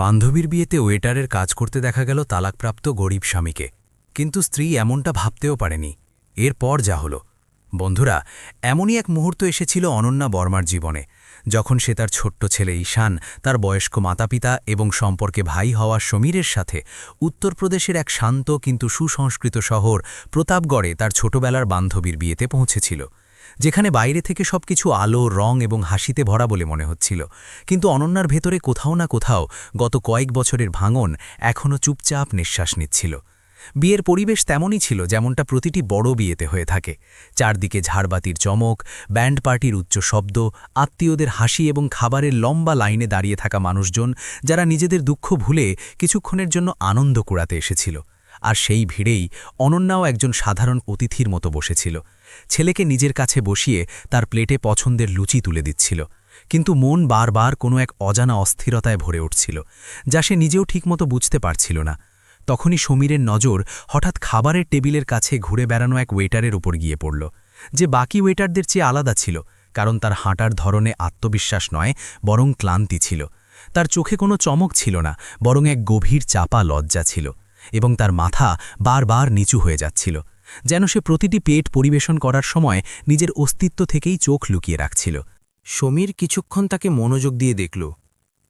বান্ধবীর বিয়েতে ওয়েটারের কাজ করতে দেখা গেল তালাকপ্রাপ্ত গরিব স্বামীকে, কিন্তু স্ত্রী এমনটা ভাবতেও পারেনি। এরপর যা হলো বন্ধুরা, এমনই এক মুহূর্ত এসেছিল অনন্যা বর্মার জীবনে, যখন সে তার ছোট্ট ছেলে ঈশান, তার বয়স্ক মাতাপিতা এবং সম্পর্কে ভাই হওয়া সমীরের সাথে উত্তরপ্রদেশের এক শান্ত কিন্তু সুসংস্কৃত শহর প্রতাপগড়ে তার ছোটবেলার বান্ধবীর বিয়েতে পৌঁছেছিল, যেখানে বাইরে থেকে সবকিছু আলো, রং এবং হাসিতে ভরা বলে মনে হচ্ছিল, কিন্তু অনন্যার ভেতরে কোথাও না কোথাও গত কয়েক বছরের ভাঙন এখনও চুপচাপ নিঃশ্বাস নিচ্ছিল। বিয়ের পরিবেশ তেমনই ছিল যেমনটা প্রতিটি বড় বিয়েতে হয়ে থাকে। চারদিকে ঝাড়বাতির চমক, ব্যান্ড পার্টির উচ্চ শব্দ, আত্মীয়দের হাসি এবং খাবারের লম্বা লাইনে দাঁড়িয়ে থাকা মানুষজন, যারা নিজেদের দুঃখ ভুলে কিছুক্ষণের জন্য আনন্দ কুড়াতে এসেছিল। আর সেই ভিড়েই অনন্যাও একজন সাধারণ অতিথির মতো বসেছিল। ছেলেকে নিজের কাছে বসিয়ে তার প্লেটে পছন্দের লুচি তুলে দিচ্ছিল, কিন্তু মন বারবার কোনো এক অজানা অস্থিরতায় ভরে উঠছিল, যা সে নিজেও ঠিকমতো বুঝতে পারছিল না। তখনই সমীরের নজর হঠাৎ খাবারের টেবিলের কাছে ঘুরে বেড়ানো এক ওয়েটারের উপর গিয়ে পড়ল, যে বাকি ওয়েটারদের চেয়ে আলাদা ছিল, কারণ তার হাঁটার ধরনে আত্মবিশ্বাস নয়, বরং ক্লান্তি ছিল। তার চোখে কোনো চমক ছিল না, বরং এক গভীর চাপা লজ্জা ছিল, এবং তার মাথা বারবার নিচু হয়ে যাচ্ছিল, যেন সে প্রতিটি পেট পরিবেশন করার সময় নিজের অস্তিত্ব থেকেই চোখ লুকিয়ে রাখছিল। সমীর কিছুক্ষণ তাকে মনোযোগ দিয়ে দেখল,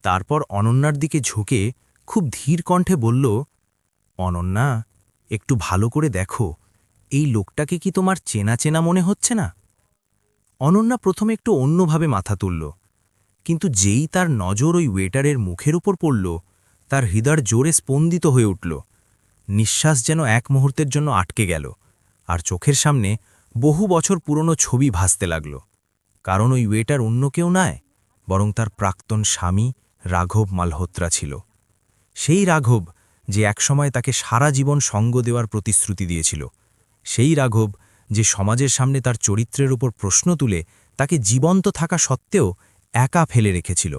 তারপর অনন্যার দিকে ঝুঁকে খুব ধীর কণ্ঠে বলল, অনন্যা, একটু ভালো করে দেখো, এই লোকটাকে কি তোমার চেনা চেনা মনে হচ্ছে না? অনন্যা প্রথমে একটু অন্যভাবে মাথা তুলল, কিন্তু যেই তার নজর ওই ওয়েটারের মুখের উপর পড়ল, তার হৃদয় জোরে স্পন্দিত হয়ে উঠল। নিঃশ্বাস যেন এক মুহূর্তের জন্য আটকে গেল, আর চোখের সামনে বহু বছর পুরনো ছবি ভাসতে লাগল। কারণ ওই ওয়েটার অন্য কেউ নয়, বরং তার প্রাক্তন স্বামী রাঘব মালহোত্রা ছিল। সেই রাঘব যে একসময় তাকে সারা জীবন সঙ্গ দেওয়ার প্রতিশ্রুতি দিয়েছিল, সেই রাঘব যে সমাজের সামনে তার চরিত্রের উপর প্রশ্ন তুলে তাকে জীবন্ত থাকা সত্ত্বেও একা ফেলে রেখেছিল।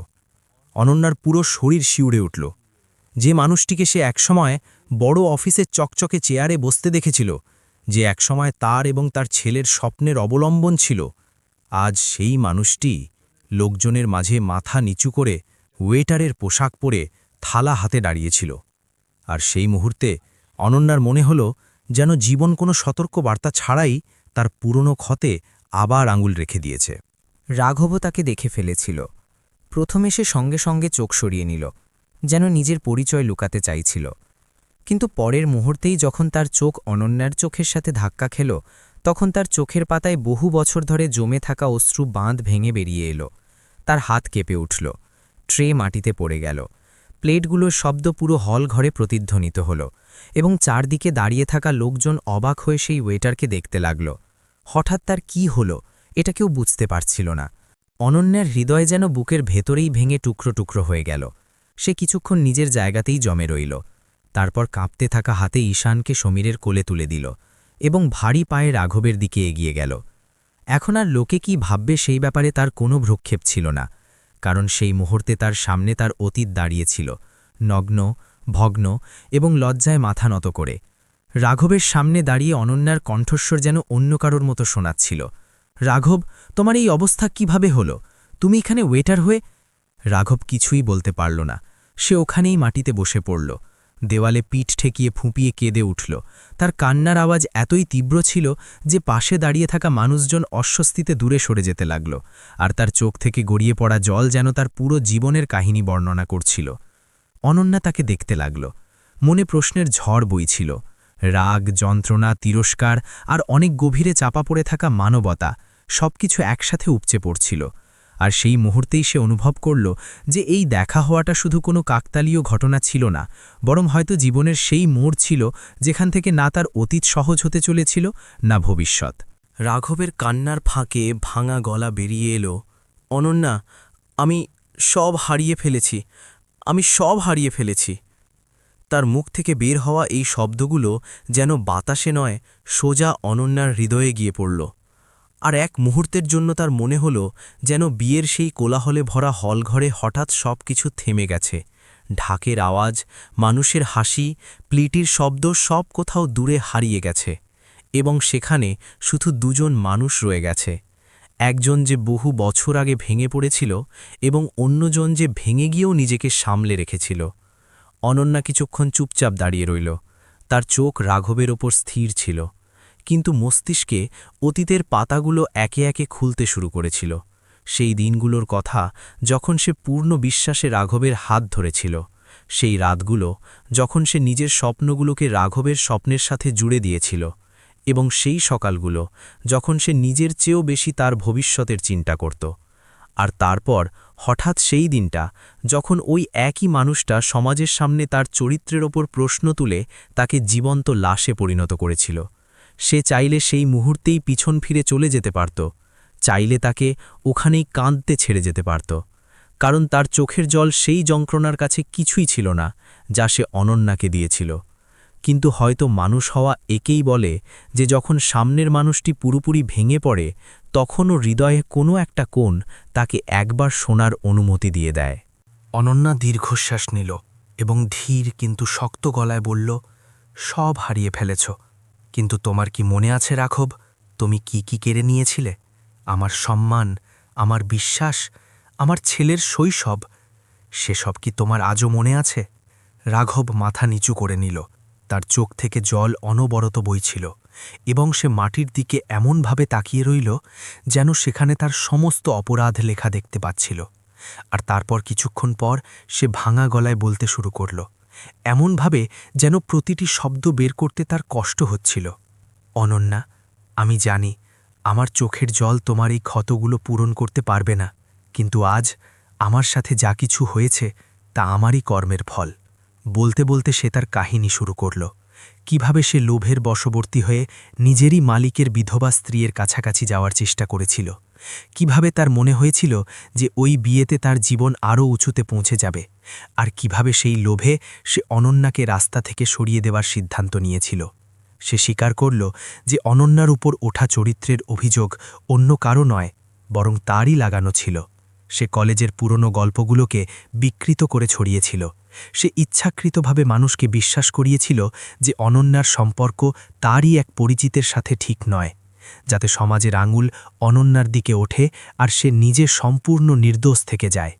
অনন্যার পুরো শরীর শিউরে উঠল। যে মানুষটিকে সে একসময় বড় অফিসের চকচকে চেয়ারে বসতে দেখেছিল, যে একসময় তার এবং তার ছেলের স্বপ্নের অবলম্বন ছিল, আজ সেই মানুষটি লোকজনের মাঝে মাথা নিচু করে ওয়েটারের পোশাক পরে থালা হাতে দাঁড়িয়েছিল। আর সেই মুহূর্তে অনন্যার মনে হল যেন জীবন কোনো সতর্ক বার্তা ছাড়াই তার পুরনো ক্ষতে আবার আঙুল রেখে দিয়েছে। রাঘবও তাকে দেখে ফেলেছিল। প্রথমে সে সঙ্গে সঙ্গে চোখ সরিয়ে নিল, যেন নিজের পরিচয় লুকাতে চাইছিল, কিন্তু পরের মুহূর্তেই যখন তার চোখ অনন্যার চোখের সাথে ধাক্কা খেল, তখন তার চোখের পাতায় বহু বছর ধরে জমে থাকা অশ্রু বাঁধ ভেঙে বেরিয়ে এলো। তার হাত কেঁপে উঠল, ট্রে মাটিতে পড়ে গেল, প্লেটগুলোর শব্দ পুরো হল ঘরে প্রতিধ্বনিত হল, এবং চারদিকে দাঁড়িয়ে থাকা লোকজন অবাক হয়ে সেই ওয়েটারকে দেখতে লাগল। হঠাৎ তার কি হলো এটা কেউ বুঝতে পারছিল না। অনন্যার হৃদয় যেন বুকের ভেতরেই ভেঙে টুকরো টুকরো হয়ে গেল। সে কিছুক্ষণ নিজের জায়গাতেই জমে রইল, তারপর কাঁপতে থাকা হাতে ঈশানকে সমীরের কোলে তুলে দিল এবং ভারী পায়ে রাঘবের দিকে এগিয়ে গেল। এখন আর লোকে কি ভাববে সেই ব্যাপারে তার কোনো ভ্রুক্ষেপ ছিল না, কারণ সেই মুহূর্তে তার সামনে তার অতীত দাঁড়িয়েছিল, নগ্ন, ভগ্ন এবং লজ্জায় মাথা নত করে। রাঘবের সামনে দাঁড়িয়ে অনন্যার কণ্ঠস্বর যেন অন্য কারোর মতো শোনাচ্ছিল, রাঘব, তোমার এই অবস্থা কিভাবে হলো? তুমি এখানে ওয়েটার হয়ে? রাঘব কিছুই বলতে পারল না। সে ওখানেই মাটিতে বসে পড়ল, দেওয়ালে পিঠ ঠেকিয়ে ফুঁপিয়ে কেঁদে উঠল। তার কান্নার আওয়াজ এতই তীব্র ছিল যে পাশে দাঁড়িয়ে থাকা মানুষজন অস্বস্তিতে দূরে সরে যেতে লাগল, আর তার চোখ থেকে গড়িয়ে পড়া জল যেন তার পুরো জীবনের কাহিনী বর্ণনা করছিল। অনন্যা তাকে দেখতে লাগল। মনে প্রশ্নের ঝড় বইছিল, রাগ, যন্ত্রণা, তিরস্কার আর অনেক গভীরে চাপা পড়ে থাকা মানবতা, সবকিছু একসাথে উপচে পড়ছিল। আর সেই মুহূর্তেই সে অনুভব করল যে এই দেখা হওয়াটা শুধু কোনো কাকতালীয় ঘটনা ছিল না, বরং হয়তো জীবনের সেই মোড় ছিল যেখান থেকে না তার অতীত সহজ হতে চলেছিল, না ভবিষ্যৎ। রাঘবের কান্নার ফাঁকে ভাঙা গলা বেরিয়ে এলো, অনন্যা, আমি সব হারিয়ে ফেলেছি, আমি সব হারিয়ে ফেলেছি। তার মুখ থেকে বের হওয়া এই শব্দগুলো যেন বাতাসে নয়, সোজা অনন্যার হৃদয়ে গিয়ে পড়ল। আর এক মুহূর্তের জন্য তার মনে হল যেন বিয়ের সেই কোলাহলে ভরা হলঘরে হঠাৎ সব কিছু থেমে গেছে। ঢাকের আওয়াজ, মানুষের হাসি, প্লিটির শব্দ সব কোথাও দূরে হারিয়ে গেছে, এবং সেখানে শুধু দুজন মানুষ রয়ে গেছে, একজন যে বহু বছর আগে ভেঙে পড়েছিল এবং অন্যজন যে ভেঙে গিয়েও নিজেকে সামলে রেখেছিল। অনন্যা কিছুক্ষণ চুপচাপ দাঁড়িয়ে রইল। তার চোখ রাঘবের ওপর স্থির ছিল, কিন্তু মস্তিষ্কে অতীতের পাতাগুলো একে একে খুলতে শুরু করেছিল। সেই দিনগুলোর কথা, যখন সে পূর্ণ বিশ্বাসে রাঘবের হাত ধরেছিল, সেই রাতগুলো যখন সে নিজের স্বপ্নগুলোকে রাঘবের স্বপ্নের সাথে জুড়ে দিয়েছিল, এবং সেই সকালগুলো যখন সে নিজের চেয়েও বেশি তার ভবিষ্যতের চিন্তা করত। আর তারপর হঠাৎ সেই দিনটা, যখন ওই একই মানুষটা সমাজের সামনে তার চরিত্রের ওপর প্রশ্ন তুলে তাকে জীবন্ত লাশে পরিণত করেছিল। সে চাইলে সেই মুহূর্তেই পিছন ফিরে চলে যেতে পারত, চাইলে তাকে ওখানেই কাঁদতে ছেড়ে যেতে পারত, কারণ তার চোখের জল সেই যন্ত্রণার কাছে কিছুই ছিল না যা সে অনন্যাকে দিয়েছিল। কিন্তু হয়তো মানুষ হওয়া একেই বলে যে যখন সামনের মানুষটি পুরোপুরি ভেঙে পড়ে, তখনও হৃদয়ে কোনো একটা কোণ তাকে একবার শোনার অনুমতি দিয়ে দেয়। অনন্যা দীর্ঘশ্বাস নিল এবং ধীর কিন্তু শক্ত গলায় বলল, সব হারিয়ে ফেলেছ, কিন্তু তোমার কি মনে আছে রাঘব, তুমি কি কি কেড়ে নিয়েছিলে? আমার সম্মান, আমার বিশ্বাস, আমার ছেলের শৈশব, সেসব কি তোমার আজও মনে আছে? রাঘব মাথা নিচু করে নিল। তার চোখ থেকে জল অনবরত বইছিল এবং সে মাটির দিকে এমনভাবে তাকিয়ে রইল যেন সেখানে তার সমস্ত অপরাধ লেখা দেখতে পাচ্ছিল। আর তারপর কিছুক্ষণ পর সে ভাঙা গলায় বলতে শুরু করল, এমনভাবে যেন প্রতিটি শব্দ বের করতে তার কষ্ট হচ্ছিল। অনন্যা, আমি জানি আমার চোখের জল তোমার এই ক্ষতগুলো পূরণ করতে পারবে না, কিন্তু আজ আমার সাথে যা কিছু হয়েছে তা আমারই কর্মের ফল। বলতে বলতে সে তার কাহিনী শুরু করল, কিভাবে সে লোভের বশবর্তী হয়ে নিজেরই মালিকের বিধবা স্ত্রীর কাছাকাছি যাওয়ার চেষ্টা করেছিল, কিভাবে তার মনে হয়েছিল যে ওই বিয়েতে তার জীবন আরও উঁচুতে পৌঁছে যাবে, আর কিভাবে সেই লোভে সে অনন্যাকে রাস্তা থেকে সরিয়ে দেওয়ার সিদ্ধান্ত নিয়েছিল। সে স্বীকার করল যে অনন্যার উপর ওঠা চরিত্রের অভিযোগ অন্য কারো নয়, বরং তারই লাগানো ছিল। সে কলেজের পুরনো গল্পগুলোকে বিকৃত করে ছড়িয়েছিল। সে ইচ্ছাকৃতভাবে মানুষকে বিশ্বাস করিয়েছিল যে অনন্যার সম্পর্ক তারই এক পরিচিতের সাথে ঠিক নয়, যাতে সমাজের আঙুল অনন্যার দিকে ওঠে আর সে নিজে সম্পূর্ণ নির্দোষ থেকে যায়।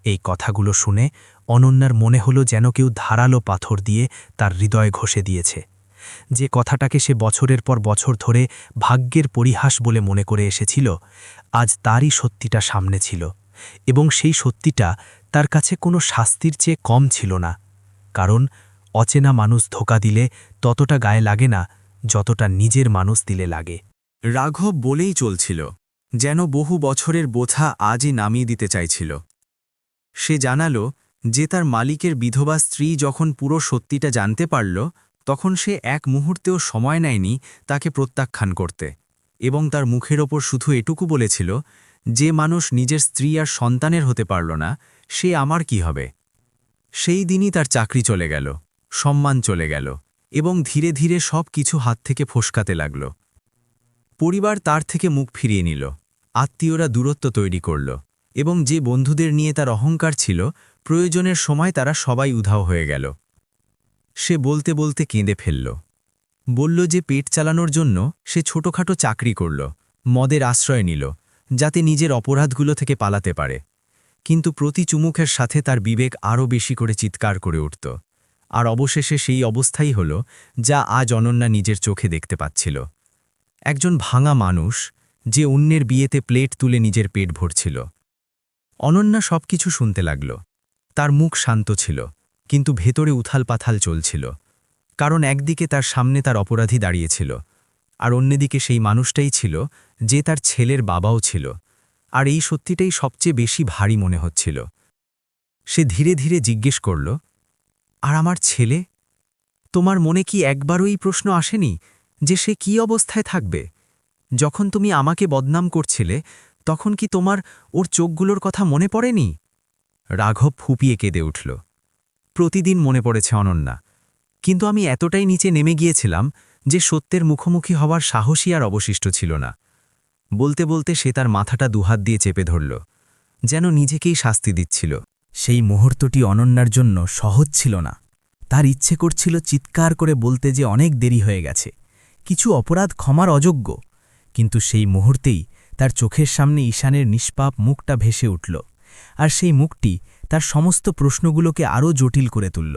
এই কথাগুলো শুনে অনন্যার মনে হলো যেন কেউ ধারালো পাথর দিয়ে তার হৃদয় ঘষে দিয়েছে। যে কথাটাকে সে বছরের পর বছর ধরে ভাগ্যের পরিহাস বলে মনে করে এসেছিল, আজ তারই সত্যিটা সামনে ছিল, এবং সেই সত্যিটা তার কাছে কোনো শাস্তির চেয়ে কম ছিল না। কারণ অচেনা মানুষ ধোঁকা দিলে ততটা গায়ে লাগে না যতটা নিজের মানুষ দিলে লাগে। রাঘব বলেই চলছিল, যেন বহু বছরের বোঝা আজই নামিয়ে দিতে চাইছিল। সে জানালো যে তার মালিকের বিধবা স্ত্রী যখন পুরো সত্যিটা জানতে পারল, তখন সে এক মুহূর্তেও সময় নেয়নি তাকে প্রত্যাখ্যান করতে, এবং তার মুখের ওপর শুধু এটুকু বলেছিল, যে মানুষ নিজের স্ত্রী আর সন্তানের হতে পারল না, সে আমার কি হবে। সেই দিনই তার চাকরি চলে গেল, সম্মান চলে গেল, এবং ধীরে ধীরে সব কিছু হাত থেকে ফসকাতে লাগল। পরিবার তার থেকে মুখ ফিরিয়ে নিল, আত্মীয়রা দূরত্ব তৈরি করল, এবং যে বন্ধুদের নিয়ে তার অহংকার ছিল, প্রয়োজনের সময় তারা সবাই উধাও হয়ে গেল। সে বলতে বলতে কেঁদে ফেলল। বলল যে পেট চালানোর জন্য সে ছোটখাটো চাকরি করল, মদের আশ্রয় নিল, যাতে নিজের অপরাধগুলো থেকে পালাতে পারে। কিন্তু প্রতি চুমুকের সাথে তার বিবেক আরও বেশি করে চিৎকার করে উঠত, আর অবশেষে সেই অবস্থাই হল যা আজ অনন্যা নিজের চোখে দেখতে পাচ্ছিল। একজন ভাঙা মানুষ, যে অন্যের বিয়েতে প্লেট তুলে নিজের পেট ভরছিল। অনন্যা সবকিছু শুনতে লাগল। তার মুখ শান্ত ছিল, কিন্তু ভেতরে উথালপাথাল চলছিল, কারণ একদিকে তার সামনে তার অপরাধী দাঁড়িয়েছিল, আর অন্যদিকে সেই মানুষটাই ছিল যে তার ছেলের বাবাও ছিল, আর এই সত্যিটাই সবচেয়ে বেশি ভারী মনে হচ্ছিল। সে ধীরে ধীরে জিজ্ঞেস করল, আর আমার ছেলে? তোমার মনে কি একবারও এই প্রশ্ন আসেনি যে সে কি অবস্থায় থাকবে? যখন তুমি আমাকে বদনাম করছিলে, তখন কি তোমার ওর চোখগুলোর কথা মনে পড়েনি? রাঘব ফুপিয়ে কেঁদে উঠল। প্রতিদিন মনে পড়েছে অনন্যা, কিন্তু আমি এতটাই নিচে নেমে গিয়েছিলাম যে সত্যের মুখোমুখি হওয়ার সাহসই আর অবশিষ্ট ছিল না। বলতে বলতে সে তার মাথাটা দুহাত দিয়ে চেপে ধরল, যেন নিজেকেই শাস্তি দিচ্ছিল। সেই মুহূর্তটি অনন্যার জন্য সহজ ছিল না। তার ইচ্ছে করছিল চিৎকার করে বলতে যে অনেক দেরি হয়ে গেছে, কিছু অপরাধ ক্ষমার অযোগ্য, কিন্তু সেই মুহূর্তেই তার চোখের সামনে ঈশানের নিষ্পাপ মুখটা ভেসে উঠল, আর সেই মুখটি তার সমস্ত প্রশ্নগুলোকে আরও জটিল করে তুলল।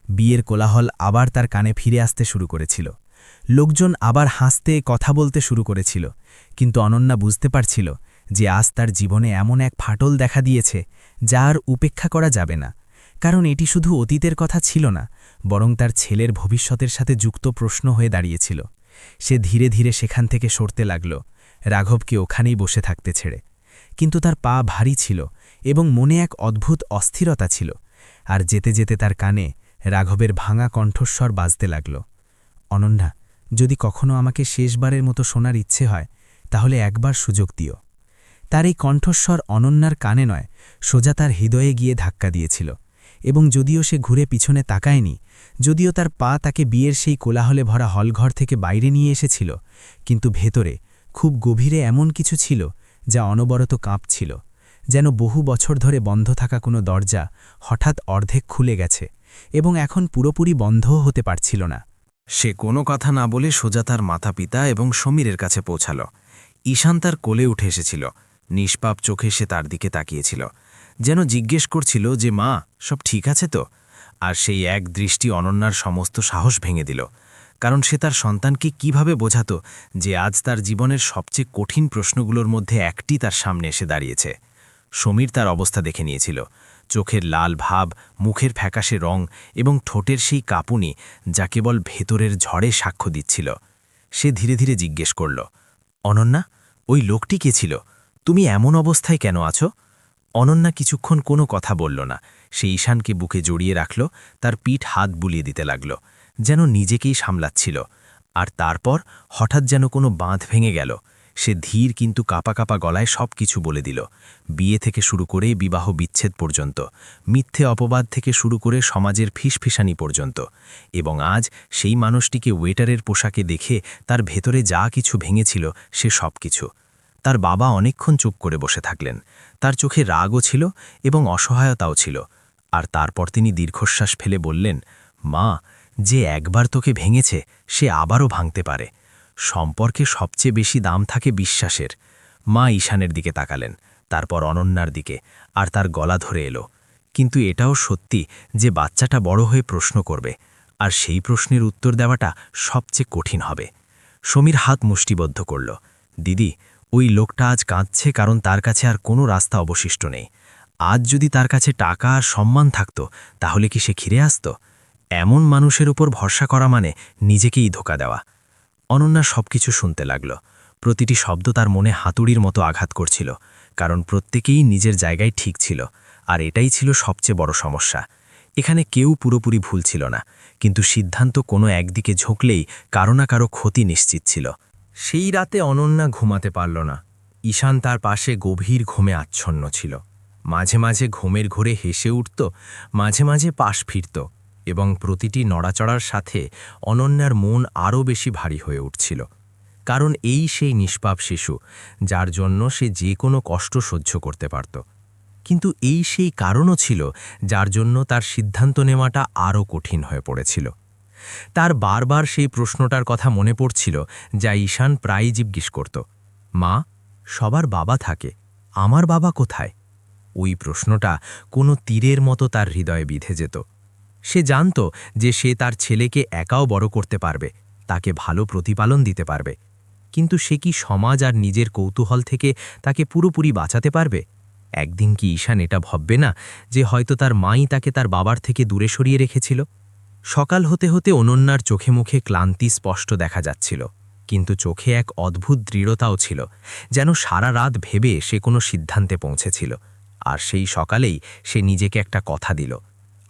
বিয়ের কোলাহল আবার তার কানে ফিরে আসতে শুরু করেছিল। লোকজন আবার হাসতে কথা বলতে শুরু করেছিল, কিন্তু অনন্যা বুঝতে পারছিল যে আজ তার জীবনে এমন এক ফাটল দেখা দিয়েছে যা আর উপেক্ষা করা যাবে না। কারণ এটি শুধু অতীতের কথা ছিল না, বরং তার ছেলের ভবিষ্যতের সাথে যুক্ত প্রশ্ন হয়ে দাঁড়িয়েছিল। সে ধীরে ধীরে সেখান থেকে সরতে লাগল, রাঘবকে ওখানেই বসে থাকতে ছেড়ে। কিন্তু তার পা ভারী ছিল এবং মনে এক অদ্ভুত অস্থিরতা ছিল। আর যেতে যেতে তার কানে রাঘবের ভাঙা কণ্ঠস্বর বাজতে লাগল, অনন্যা, যদি কখনো আমাকে শেষবারের মতো শোনার ইচ্ছে হয় তাহলে একবার সুযোগ দিও। তার এই কণ্ঠস্বর অনন্যার কানে নয়, সোজা তার হৃদয়ে গিয়ে ধাক্কা দিয়েছিল। এবং যদিও সে ঘুরে পিছনে তাকায়নি, যদিও তার পা তাকে বিয়ের সেই কোলাহলে ভরা হলঘর থেকে বাইরে নিয়ে এসেছিল, কিন্তু ভেতরে খুব গভীরে এমন কিছু ছিল যা অনবরত কাঁপছিল, যেন বহু বছর ধরে বন্ধ থাকা কোনো দরজা হঠাৎ অর্ধেক খুলে গেছে এবং এখন পুরোপুরি বন্ধও হতে পারছিল না। সে কোনো কথা না বলে সোজা তার মাতা পিতা এবং সমীরের কাছে পৌঁছাল। ঈশান তার কোলে উঠে এসেছিল, নিষ্পাপ চোখে সে তার দিকে তাকিয়েছিল, যেন জিজ্ঞেস করছিল যে মা, সব ঠিক আছে তো? আর সেই এক দৃষ্টি অনন্যার সমস্ত সাহস ভেঙে দিল, কারণ সে তার সন্তানকে কিভাবে বোঝাত যে আজ তার জীবনের সবচেয়ে কঠিন প্রশ্নগুলোর মধ্যে একটি তার সামনে এসে দাঁড়িয়েছে। সমীর তার অবস্থা দেখে নিয়েছিল, চোখের লাল ভাব, মুখের ফ্যাকাশে রং এবং ঠোঁটের সেই কাঁপুনি যা কেবল ভেতরের ঝড়ে সাক্ষ্য দিচ্ছিল। সে ধীরে ধীরে জিজ্ঞেস করল, অনন্যা, ওই লোকটি কে ছিল? তুমি এমন অবস্থায় কেন আছো? অনন্যা কিছুক্ষণ কোনো কথা বলল না। সে ঈশানকে বুকে জড়িয়ে রাখল, তার পিঠ হাত বুলিয়ে দিতে লাগল, যেন নিজেকেই সামলাচ্ছিল। আর তারপর হঠাৎ যেন কোনো বাঁধ ভেঙে গেল। সে ধীর কিন্তু কাঁপা কাঁপা গলায় সব কিছু বলে দিল, বিয়ে থেকে শুরু করে বিবাহ বিচ্ছেদ পর্যন্ত, মিথ্যে অপবাদ থেকে শুরু করে সমাজের ফিসফিসানি পর্যন্ত। এবং আজ সেই মানুষটিকে ওয়েটারের পোশাকে দেখে তার ভেতরে যা কিছু ভেঙেছিল সে সব কিছু। তার বাবা অনেকক্ষণ চুপ করে বসে থাকলেন, তার চোখে রাগও ছিল এবং অসহায়তাও ছিল। আর তারপর তিনি দীর্ঘশ্বাস ফেলে বললেন, মা, যে একবার তোকে ভেঙেছে সে আবারও ভাঙতে পারে। সম্পর্কে সবচেয়ে বেশি দাম থাকে বিশ্বাসের। মা ঈশানের দিকে তাকালেন, তারপর অনন্যার দিকে, আর তার গলা ধরে এলো, কিন্তু এটাও সত্যি যে বাচ্চাটা বড় হয়ে প্রশ্ন করবে, আর সেই প্রশ্নের উত্তর দেওয়াটা সবচেয়ে কঠিন হবে। সমীর হাত মুষ্টিবদ্ধ করল, দিদি, ওই লোকটা আজ কাঁদছে কারণ তার কাছে আর কোনো রাস্তা অবশিষ্ট নেই। আজ যদি তার কাছে টাকা আর সম্মান থাকত তাহলে কি সে ঘিরে আসত? এমন মানুষের উপর ভরসা করা মানে নিজেকেই ধোঁকা দেওয়া। অনন্যা সবকিছু শুনতে লাগল, প্রতিটি শব্দ তার মনে হাতুড়ির মতো আঘাত করছিল, কারণ প্রত্যেকেই নিজের জায়গায় ঠিক ছিল। আর এটাই ছিল সবচেয়ে বড় সমস্যা। এখানে কেউ পুরোপুরি ভুল ছিল না, কিন্তু সিদ্ধান্ত কোনো একদিকে ঝুঁকলেই কারো না কারো ক্ষতি নিশ্চিত ছিল। সেই রাতে অনন্যা ঘুমাতে পারল না। ঈশান তার পাশে গভীর ঘুমে আচ্ছন্ন ছিল। মাঝে মাঝে ঘুমের ঘোরে হেসে উঠত, মাঝে মাঝে পাশ ফিরত, এবং প্রতিটি নড়াচড়ার সাথে অনন্যার মন আরও বেশি ভারী হয়ে উঠছিল। কারণ এই সেই নিষ্পাপ শিশু যার জন্য সে যে কোনো কষ্ট সহ্য করতে পারত, কিন্তু এই সেই কারণও ছিল যার জন্য তার সিদ্ধান্ত নেওয়াটা আরও কঠিন হয়ে পড়েছিল। তার বারবার সেই প্রশ্নটার কথা মনে পড়ছিল যা ঈশান প্রায়ই জিজ্ঞেস করত, মা, সবার বাবা থাকে, আমার বাবা কোথায়? ওই প্রশ্নটা কোনো তীরের মতো তার হৃদয়ে বিঁধে যেত। সে জানত যে সে তার ছেলেকে একাও বড় করতে পারবে, তাকে ভালো প্রতিপালন দিতে পারবে, কিন্তু সে কি সমাজ আর নিজের কৌতূহল থেকে তাকে পুরোপুরি বাঁচাতে পারবে? একদিন কি ঈশান এটা ভাববে না যে হয়তো তার মাই তাকে তার বাবার থেকে দূরে সরিয়ে রেখেছিল? সকাল হতে হতে অনন্যার চোখে মুখে ক্লান্তি স্পষ্ট দেখা যাচ্ছিল, কিন্তু চোখে এক অদ্ভুত দৃঢ়তাও ছিল, যেন সারা রাত ভেবে সে কোনো সিদ্ধান্তে পৌঁছেছিল। আর সেই সকালেই সে নিজেকে একটা কথা দিল,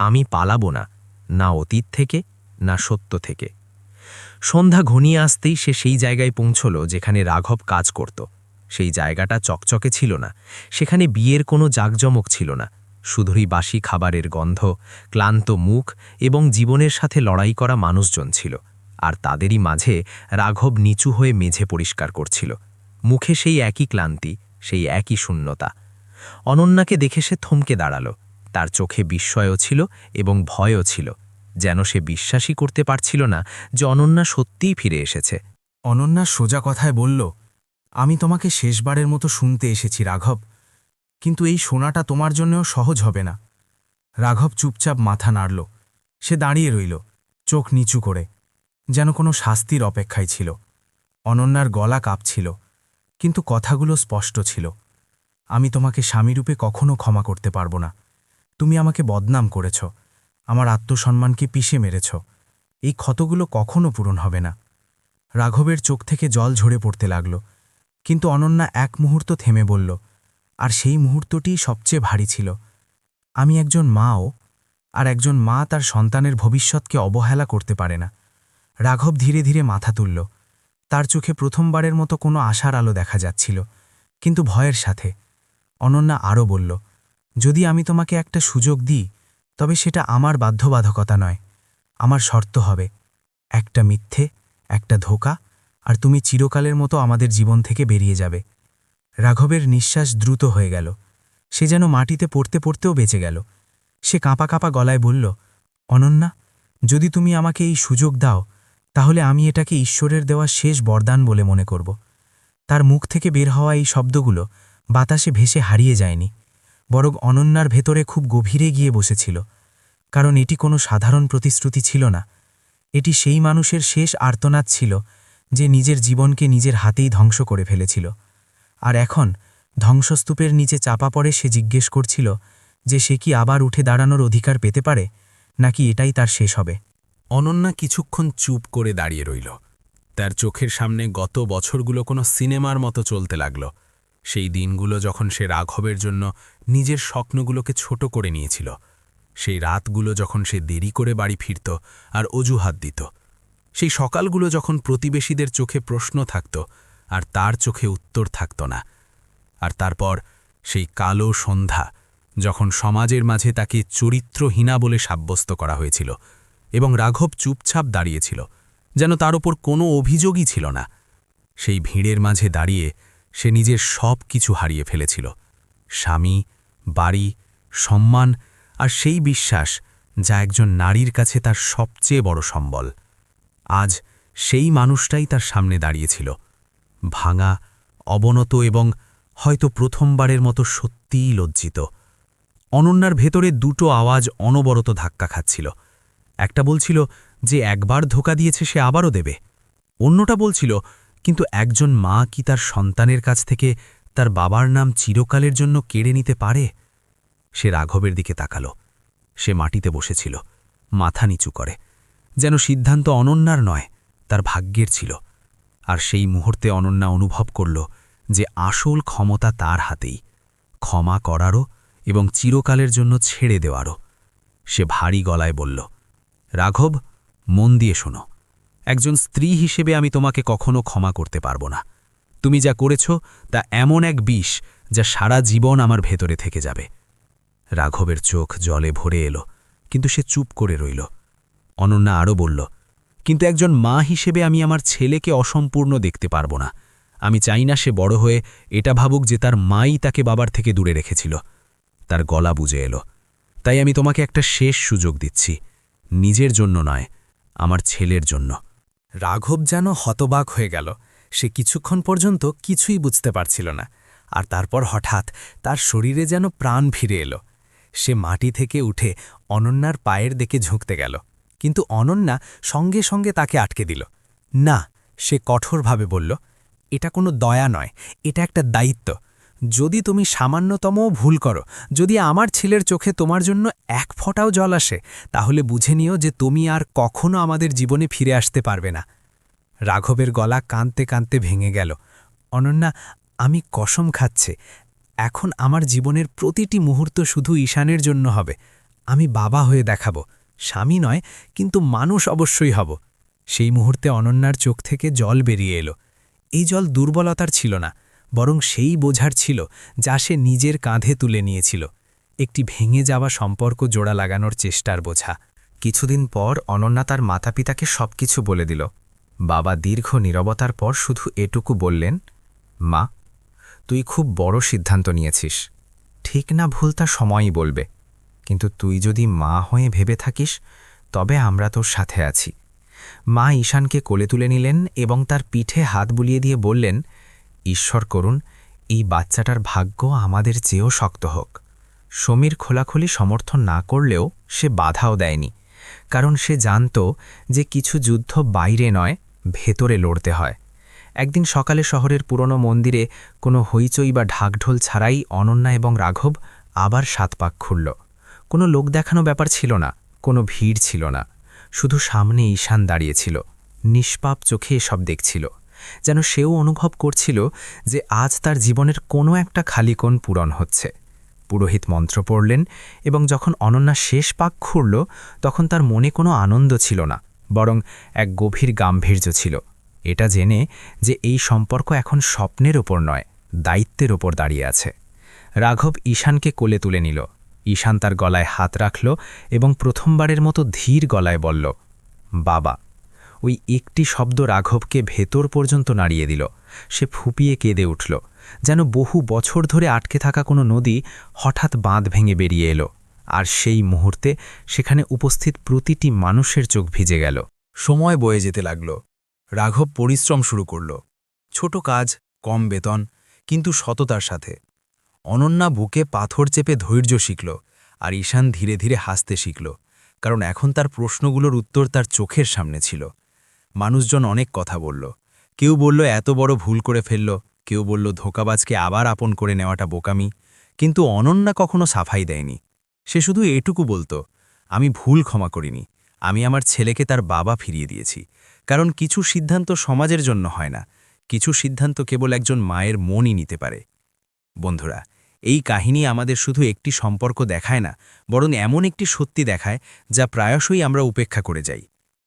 আমি পালাবো না, না অতীত থেকে, না সত্য থেকে। সন্ধ্যা ঘনিয়ে আসতেই সে সেই জায়গায় পৌঁছল যেখানে রাঘব কাজ করত। সেই জায়গাটা চকচকে ছিল না, সেখানে বিয়ের কোনো জাঁকজমক ছিল না, শুধুই বাসি খাবারের গন্ধ, ক্লান্ত মুখ এবং জীবনের সাথে লড়াই করা মানুষজন ছিল। আর তাদেরই মাঝে রাঘব নিচু হয়ে মেঝে পরিষ্কার করছিল, মুখে সেই একই ক্লান্তি, সেই একই শূন্যতা। অনন্যাকে দেখে সে থমকে দাঁড়াল, তার চোখে বিস্ময়ও ছিল এবং ভয়ও ছিল, যেন সে বিশ্বাসই করতে পারছিল না যে অনন্যা সত্যিই ফিরে এসেছে। অনন্যা সোজা কথায় বলল, আমি তোমাকে শেষবারের মতো শুনতে এসেছি রাঘব, কিন্তু এই শোনাটা তোমার জন্যও সহজ হবে না। রাঘব চুপচাপ মাথা নাড়ল। সে দাঁড়িয়ে রইল, চোখ নিচু করে, যেন কোনো শাস্তির অপেক্ষায় ছিল। অনন্যার গলা কাঁপছিল, কিন্তু কথাগুলো স্পষ্ট ছিল। আমি তোমাকে স্বামীরূপে কখনো ক্ষমা করতে পারব না। তুমি আমাকে বদনাম করেছ, আমার আত্মসম্মানকে পিষে মেরেছ। এই ক্ষতগুলো কখনো পূরণ হবে না। রাঘবের চোখ থেকে জল ঝরে পড়তে লাগল, কিন্তু অনন্যা এক মুহূর্ত থেমে বলল, আর সেই মুহূর্তটিই সবচেয়ে ভারী ছিল। আমি একজন মাও, আর একজন মা তার সন্তানের ভবিষ্যৎকে অবহেলা করতে পারে না। রাঘব ধীরে ধীরে মাথা তুলল। তার চোখে প্রথমবারের মতো কোনো আশার আলো দেখা যাচ্ছিল, কিন্তু ভয়ের সাথে। অনন্যা আরও বলল, যদি আমি তোমাকে একটা সুযোগ দিই, তবে সেটা আমার বাধ্যবাধকতা নয়। আমার শর্ত হবে, একটা মিথ্যে, একটা ধোঁকা, আর তুমি চিরকালের মতো আমাদের জীবন থেকে বেরিয়ে যাবে। রাঘবের নিঃশ্বাস দ্রুত হয়ে গেল। সে যেন মাটিতে পড়তে পড়তেও বেঁচে গেল। সে কাঁপা কাঁপা গলায় বলল, অনন্যা, যদি তুমি আমাকে এই সুযোগ দাও, তাহলে আমি এটাকে ঈশ্বরের দেওয়া শেষ বরদান বলে মনে করব। তার মুখ থেকে বের হওয়া এই শব্দগুলো বাতাসে ভেসে হারিয়ে যায়নি, বরং অনন্যার ভেতরে খুব গভীরে গিয়ে বসেছিল। কারণ এটি কোনো সাধারণ প্রতিশ্রুতি ছিল না। এটি সেই মানুষের শেষ আর্তনাদ ছিল, যে নিজের জীবনকে নিজের হাতেই ধ্বংস করে ফেলেছিল। আর এখন ধ্বংসস্তূপের নিচে চাপা পড়ে সে জিজ্ঞেস করছিল যে সে কি আবার উঠে দাঁড়ানোর অধিকার পেতে পারে, নাকি এটাই তার শেষ হবে। অনন্যা কিছুক্ষণ চুপ করে দাঁড়িয়ে রইল। তার চোখের সামনে গত বছরগুলো কোনো সিনেমার মতো চলতে লাগল। সেই দিনগুলো যখন সে রাঘবের জন্য নিজের স্বপ্নগুলোকে ছোট করে নিয়েছিল, সেই রাতগুলো যখন সে দেরি করে বাড়ি ফিরত আর অজুহাত দিত, সেই সকালগুলো যখন প্রতিবেশীদের চোখে প্রশ্ন থাকত আর তার চোখে উত্তর থাকত না। আর তারপর সেই কালো সন্ধ্যা, যখন সমাজের মাঝে তাকে চরিত্রহীনা বলে সাব্যস্ত করা হয়েছিল এবং রাঘব চুপচাপ দাঁড়িয়েছিল, যেন তার ওপর কোনো অভিযোগই ছিল না। সেই ভিড়ের মাঝে দাঁড়িয়ে সে নিজের সব কিছু হারিয়ে ফেলেছিল, স্বামী, বাড়ি, সম্মান আর সেই বিশ্বাস যা একজন নারীর কাছে তার সবচেয়ে বড় সম্বল। আজ সেই মানুষটাই তার সামনে দাঁড়িয়েছিল, ভাঙা, অবনত এবং হয়তো প্রথমবারের মতো সত্যিই লজ্জিত। অনন্যার ভেতরে দুটো আওয়াজ অনবরত ধাক্কা খাচ্ছিল। একটা বলছিল যে একবার ধোঁকা দিয়েছে সে আবারও দেবে। অন্যটা বলছিল, কিন্তু একজন মা কি তার সন্তানের কাছ থেকে তার বাবার নাম চিরকালের জন্য কেড়ে নিতে পারে? সে রাঘবের দিকে তাকালো। সে মাটিতে বসেছিল, মাথা নিচু করে, যেন সিদ্ধান্ত অনন্যার নয়, তার ভাগ্যের ছিল। আর সেই মুহূর্তে অনন্যা অনুভব করল যে আসল ক্ষমতা তার হাতেই, ক্ষমা করারও এবং চিরকালের জন্য ছেড়ে দেওয়ারও। সে ভারী গলায় বলল, রাঘব, মন দিয়ে শোনো। একজন স্ত্রী হিসেবে আমি তোমাকে কখনো ক্ষমা করতে পারবো না। তুমি যা করেছ তা এমন এক বিষ যা সারা জীবন আমার ভেতরে থেকে যাবে। রাঘবের চোখ জলে ভরে এলো, কিন্তু সে চুপ করে রইল। অনন্যা আরও বলল, কিন্তু একজন মা হিসেবে আমি আমার ছেলেকে অসম্পূর্ণ দেখতে পারবো না। আমি চাই না সে বড় হয়ে এটা ভাবুক যে তার মাই তাকে বাবার থেকে দূরে রেখেছিল। তার গলা বুঝে এলো। তাই আমি তোমাকে একটা শেষ সুযোগ দিচ্ছি, নিজের জন্য নয়, আমার ছেলের জন্য। রাঘব যেন হতবাক হয়ে গেল। সে কিছুক্ষণ পর্যন্ত কিছুই বুঝতে পারছিল না, আর তারপর হঠাৎ তার শরীরে যেন প্রাণ ফিরে এলো। সে মাটি থেকে উঠে অনন্যার পায়ের দিকে ঝুঁকতে গেল, কিন্তু অনন্যা সঙ্গে সঙ্গে তাকে আটকে দিল। না, সে কঠোরভাবে বলল, এটা কোনো দয়া নয়, এটা একটা দায়িত্ব। যদি তুমি সামান্যতমও ভুল করো, যদি আমার ছেলের চোখে তোমার জন্য এক ফোঁটাও জল আসে, তাহলে বুঝে নিও যে তুমি আর কখনো আমাদের জীবনে ফিরে আসতে পারবে না। রাঘবের গলা কাঁদতে কাঁদতে ভেঙে গেল। অনন্যা, আমি কসম খাচ্ছি, এখন আমার জীবনের প্রতিটি মুহূর্ত শুধু ঈশানের জন্য হবে। আমি বাবা হয়ে দেখাবো, স্বামী নয়, কিন্তু মানুষ অবশ্যই হব। সেই মুহূর্তে অনন্যার চোখ থেকে জল বেরিয়ে এলো। এই জল দুর্বলতার ছিল না, বরং সেই বোঝার ছিল যা সে নিজের কাঁধে তুলে নিয়েছিল, একটি ভেঙে যাওয়া সম্পর্ক জোড়া লাগানোর চেষ্টার বোঝা। কিছুদিন পর অনন্যা তার মাতাপিতাকে সবকিছু বলে দিল। বাবা দীর্ঘ নীরবতার পর শুধু এটুকু বললেন, মা, তুই খুব বড় সিদ্ধান্ত নিয়েছিস। ঠিক না ভুল তা সময়ই বলবে, কিন্তু তুই যদি মা হয়ে ভেবে থাকিস, তবে আমরা তোর সাথে আছি। মা ঈশানকে কোলে তুলে নিলেন এবং তার পিঠে হাত বুলিয়ে দিয়ে বললেন, ঈশ্বর করুন এই বাচ্চাটার ভাগ্য আমাদের চেয়েও শক্ত হোক। সমীর খোলাখুলি সমর্থন না করলেও সে বাধাও দেয়নি, কারণ সে জানত যে কিছু যুদ্ধ বাইরে নয়, ভেতরে লড়তে হয়। একদিন সকালে শহরের পুরনো মন্দিরে কোনো হইচই বা ঢাকঢোল ছাড়াই অনন্যা এবং রাঘব আবার 7 পাক খুলল। কোনো লোক দেখানো ব্যাপার ছিল না, কোনো ভিড় ছিল না, শুধু সামনে ঈশান দাঁড়িয়েছিল, নিষ্পাপ চোখে এসব দেখছিল, যেন সেও অনুভব করছিল যে আজ তার জীবনের কোনো একটা খালি কোণ পূরণ হচ্ছে। পুরোহিত মন্ত্র পড়লেন এবং যখন অনন্যা শেষ পাক খুঁড়ল তখন তার মনে কোনো আনন্দ ছিল না, বরং এক গভীর গাম্ভীর্য ছিল। এটা জেনে যে এই সম্পর্ক এখন স্বপ্নের ওপর নয়, দায়িত্বের ওপর দাঁড়িয়ে আছে। রাঘব ঈশানকে কোলে তুলে নিল। ঈশান তার গলায় হাত রাখল এবং প্রথমবারের মতো ধীর গলায় বলল, বাবা। ওই একটি শব্দ রাঘবকে ভেতর পর্যন্ত নাড়িয়ে দিল। সে ফুপিয়ে কেঁদে উঠল, যেন বহু বছর ধরে আটকে থাকা কোনো নদী হঠাৎ বাঁধ ভেঙে বেরিয়ে এলো। আর সেই মুহূর্তে সেখানে উপস্থিত প্রতিটি মানুষের চোখ ভিজে গেল। সময় বয়ে যেতে লাগল। রাঘব পরিশ্রম শুরু করল। ছোট কাজ, কম বেতন, কিন্তু সততার সাথে। অনন্যা বুকে পাথর চেপে ধৈর্য শিখল, আর ঈশান ধীরে ধীরে হাসতে শিখল, কারণ এখন তার প্রশ্নগুলোর উত্তর তার চোখের সামনে ছিল। মানুষজন অনেক কথা বলল। কেউ বলল এত বড় ভুল করে ফেলল, কেউ বলল ধোঁকাবাজকে আবার আপন করে নেওয়াটা বোকামি। কিন্তু অনন্যা কখনো সাফাই দেয়নি। সে শুধু এটুকু বলতো, আমি ভুল ক্ষমা করিনি, আমি আমার ছেলেকে তার বাবা ফিরিয়ে দিয়েছি। কারণ কিছু সিদ্ধান্ত সমাজের জন্য হয় না, কিছু সিদ্ধান্ত কেবল একজন মায়ের মনই নিতে পারে। বন্ধুরা, এই কাহিনী আমাদের শুধু একটি সম্পর্ক দেখায় না, বরং এমন একটি সত্যি দেখায় যা প্রায়শই আমরা উপেক্ষা করে যাই,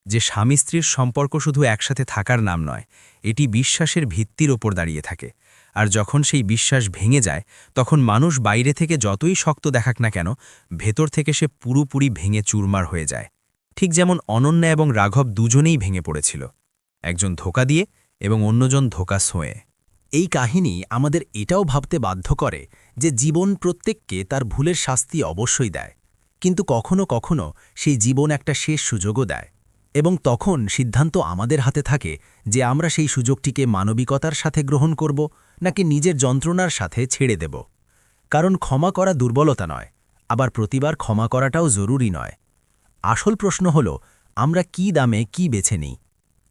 যে স্বামী স্ত্রীর সম্পর্ক শুধু একসাথে থাকার নাম নয়, এটি বিশ্বাসের ভিত্তির ওপর দাঁড়িয়ে থাকে। আর যখন সেই বিশ্বাস ভেঙে যায়, তখন মানুষ বাইরে থেকে যতই শক্ত দেখাক না কেন, ভেতর থেকে সে পুরোপুরি ভেঙে চুরমার হয়ে যায়। ঠিক যেমন অনন্যা এবং রাঘব দুজনেই ভেঙে পড়েছিল, একজন ধোঁকা দিয়ে এবং অন্যজন ধোঁকা ছোঁয়ে। এই কাহিনী আমাদের এটাও ভাবতে বাধ্য করে যে জীবন প্রত্যেককে তার ভুলের শাস্তি অবশ্যই দেয়, কিন্তু কখনো কখনো সেই জীবন একটা শেষ সুযোগও দেয়, এবং তখন সিদ্ধান্ত আমাদের হাতে থাকে যে আমরা সেই সুযোগটিকে মানবিকতার সাথে গ্রহণ করব নাকি নিজের যন্ত্রণার সাথে ছেড়ে দেব। কারণ ক্ষমা করা দুর্বলতা নয়, আবার প্রতিবার ক্ষমা করাটাও জরুরি নয়। আসল প্রশ্ন হল, আমরা কি দামে কি বেছে নিই।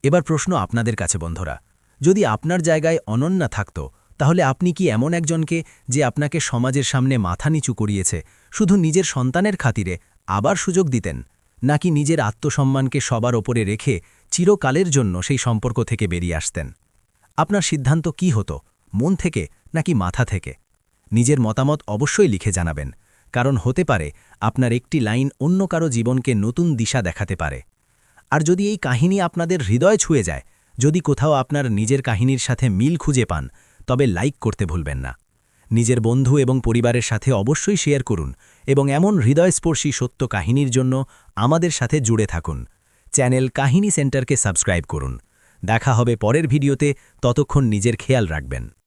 এবার প্রশ্ন আপনাদের কাছে বন্ধুরা, যদি আপনার জায়গায় অনন্যা থাকত, তাহলে আপনি কি এমন একজনকে, যে আপনাকে সমাজের সামনে মাথা নিচু করিয়েছে, শুধু নিজের সন্তানের খাতিরে আবার সুযোগ দিতেন, নাকি নিজের আত্মসম্মানকে সবার ওপরে রেখে চিরকালের জন্য সেই সম্পর্ক থেকে বেরিয়ে আসতেন? আপনার সিদ্ধান্ত কি হতো, মন থেকে নাকি মাথা থেকে? নিজের মতামত অবশ্যই লিখে জানাবেন, কারণ হতে পারে আপনার একটি লাইন অন্য কারো জীবনকে নতুন দিশা দেখাতে পারে। আর যদি এই কাহিনী আপনাদের হৃদয় ছুঁয়ে যায়, যদি কোথাও আপনার নিজের কাহিনীর সাথে মিল খুঁজে পান, তবে লাইক করতে ভুলবেন না। নিজের বন্ধু এবং পরিবারের সাথে অবশ্যই শেয়ার করুন, এবং এমন হৃদয়স্পর্শী সত্য কাহিনীর জন্য আমাদের সাথে জুড়ে থাকুন। চ্যানেল কাহিনী সেন্টারকে সাবস্ক্রাইব করুন। দেখা হবে পরের ভিডিওতে, ততক্ষণ নিজের খেয়াল রাখবেন।